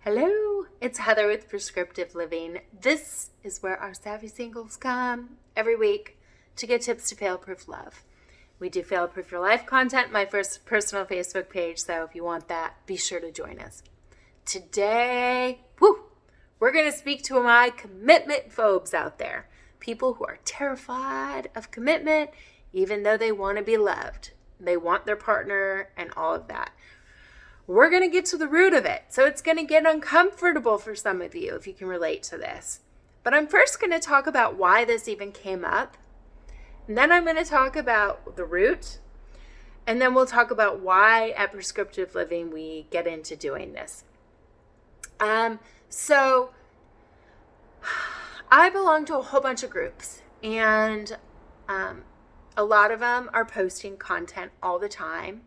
Hello, it's Heather with Prescriptive Living. This is where our savvy singles come every week to get tips to fail-proof love. We do fail-proof your life content, my first personal Facebook page, so if you want that, be sure to join us. Today, we're going to speak to my commitment phobes out there. People who are terrified of commitment, even though they want to be loved. They want their partner and all of that. We're going to get to the root of it. So it's going to get uncomfortable for some of you if you can relate to this. But I'm first going to talk about why this even came up. And then I'm going to talk about the root. And then we'll talk about why at Prescriptive Living we get into doing this. So I belong to a whole bunch of groups. And a lot of them are posting content all the time.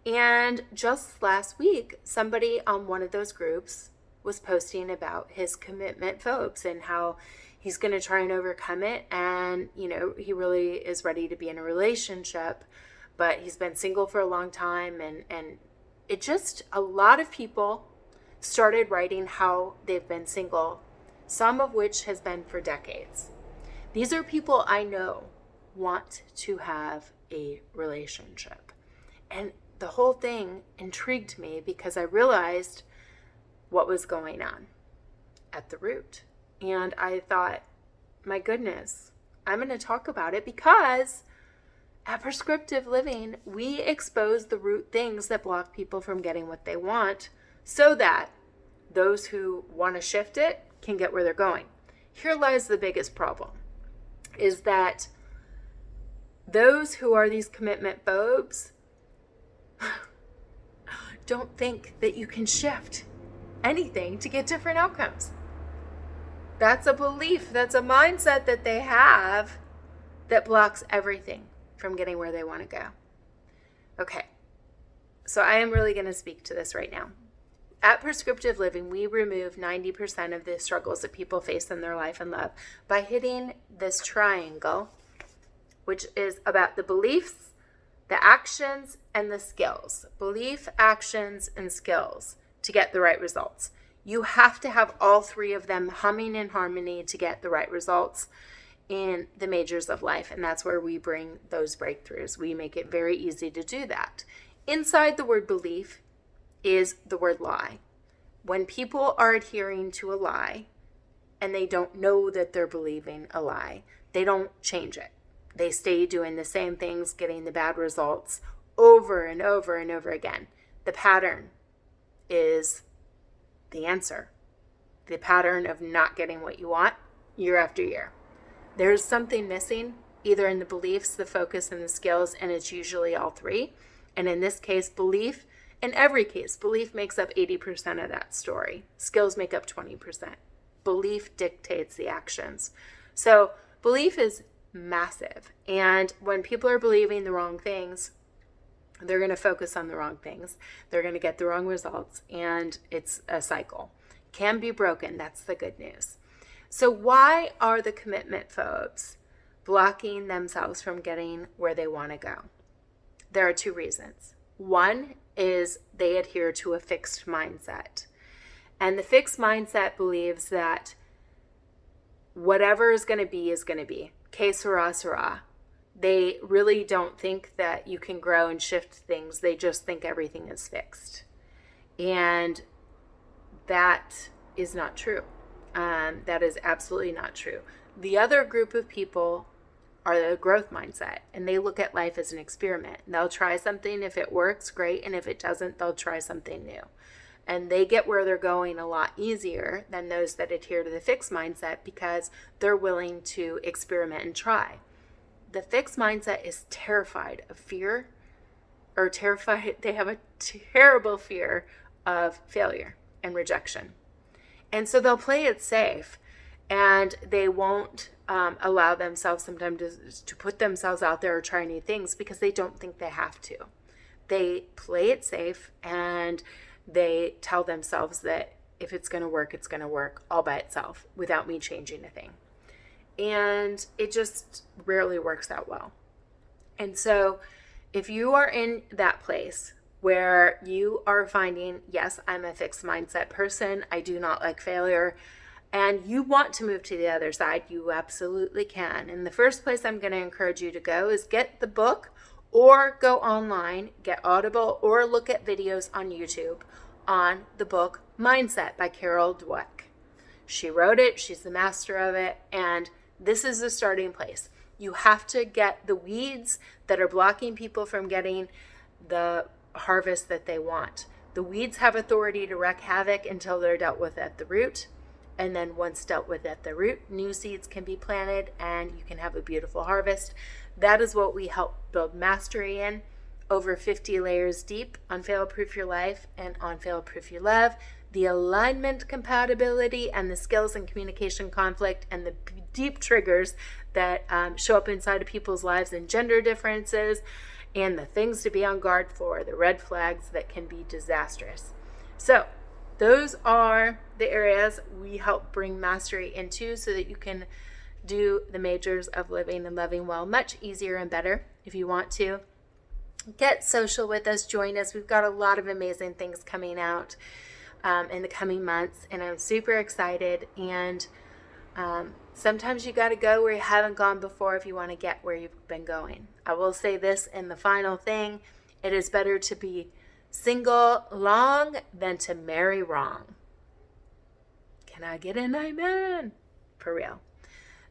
And just last week, somebody on one of those groups was posting about his commitment phobes and how he's going to try and overcome it. And, he really is ready to be in a relationship, but he's been single for a long time. And it just, a lot of people started writing how they've been single, some of which has been for decades. These are people I know want to have a relationship. And the whole thing intrigued me because I realized what was going on at the root. And I thought, my goodness, I'm going to talk about it because at Prescriptive Living, we expose the root things that block people from getting what they want so that those who want to shift it can get where they're going. Here lies the biggest problem, is that those who are these commitment phobes don't think that you can shift anything to get different outcomes. That's a belief, that's a mindset that they have that blocks everything from getting where they want to go. Okay, so I am really going to speak to this right now. At Prescriptive Living, we remove 90% of the struggles that people face in their life and love by hitting this triangle, which is about the beliefs, the actions, and the skills. Belief, actions, and skills to get the right results. You have to have all three of them humming in harmony to get the right results in the majors of life. And that's where we bring those breakthroughs. We make it very easy to do that. Inside the word belief is the word lie. When people are adhering to a lie and they don't know that they're believing a lie, they don't change it. They stay doing the same things, getting the bad results over and over and over again. The pattern is the answer. The pattern of not getting what you want year after year. There's something missing, either in the beliefs, the focus, and the skills, and it's usually all three. And in this case, belief, in every case, belief makes up 80% of that story. Skills make up 20%. Belief dictates the actions. So belief is massive. And when people are believing the wrong things, they're going to focus on the wrong things. They're going to get the wrong results. And it's a cycle. Can be broken. That's the good news. So why are the commitment phobes blocking themselves from getting where they want to go? There are two reasons. One is they adhere to a fixed mindset. And the fixed mindset believes that whatever is going to be is going to be. Que sera, sera. They really don't think that you can grow and shift things. They just think everything is fixed. And that is not true. That is absolutely not true. The other group of people are the growth mindset, and they look at life as an experiment. They'll try something. If it works, great. And if it doesn't, they'll try something new. And they get where they're going a lot easier than those that adhere to the fixed mindset because they're willing to experiment and try. The fixed mindset is terrified of fear, or terrified, they have a terrible fear of failure and rejection. And so they'll play it safe, and they won't allow themselves sometimes to put themselves out there or try new things because they don't think they have to. They play it safe, and they tell themselves that if it's going to work all by itself without me changing a thing. And it just rarely works out well. And so if you are in that place where you are finding, yes, I'm a fixed mindset person. I do not like failure. And you want to move to the other side, you absolutely can. And the first place I'm going to encourage you to go is get the book, or go online, get Audible, or look at videos on YouTube on the book Mindset by Carol Dweck. She wrote it, she's the master of it, and this is the starting place. You have to get the weeds that are blocking people from getting the harvest that they want. The weeds have authority to wreak havoc until they're dealt with at the root. And then once dealt with at the root, new seeds can be planted and you can have a beautiful harvest. That is what we help build mastery in, over 50 layers deep on Fail-Proof Your Life and on Fail-Proof Your Love. The alignment compatibility and the skills and communication conflict and the deep triggers that show up inside of people's lives, and gender differences, and the things to be on guard for, the red flags that can be disastrous. So those are the areas we help bring mastery into so that you can do the majors of living and loving well much easier and better. If you want to get social with us, join us. We've got a lot of amazing things coming out in the coming months, and I'm super excited. And sometimes you got to go where you haven't gone before if you want to get where you've been going. I will say this in the final thing: it is better to be single long than to marry wrong. Can I get an amen? For real.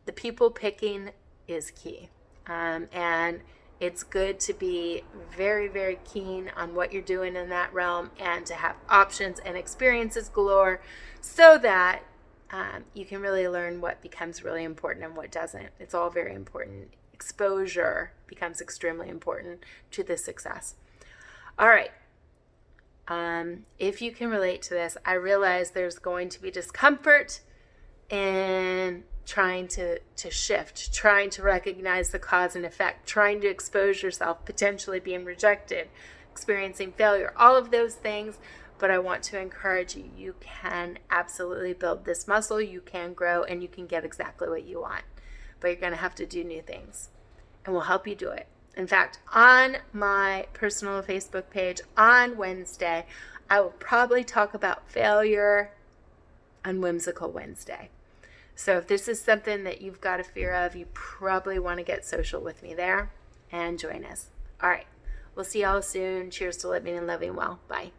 The people picking is key. And it's good to be very, very keen on what you're doing in that realm and to have options and experiences galore so that you can really learn what becomes really important and what doesn't. It's all very important. Exposure becomes extremely important to the success. All right. If you can relate to this, I realize there's going to be discomfort in trying to shift, trying to recognize the cause and effect, trying to expose yourself, potentially being rejected, experiencing failure, all of those things. But I want to encourage you, you can absolutely build this muscle, you can grow, and you can get exactly what you want. But you're going to have to do new things, and we'll help you do it. In fact, on my personal Facebook page on Wednesday, I will probably talk about failure on Whimsical Wednesday. So if this is something that you've got a fear of, you probably want to get social with me there and join us. All right. We'll see y'all soon. Cheers to living and loving well. Bye.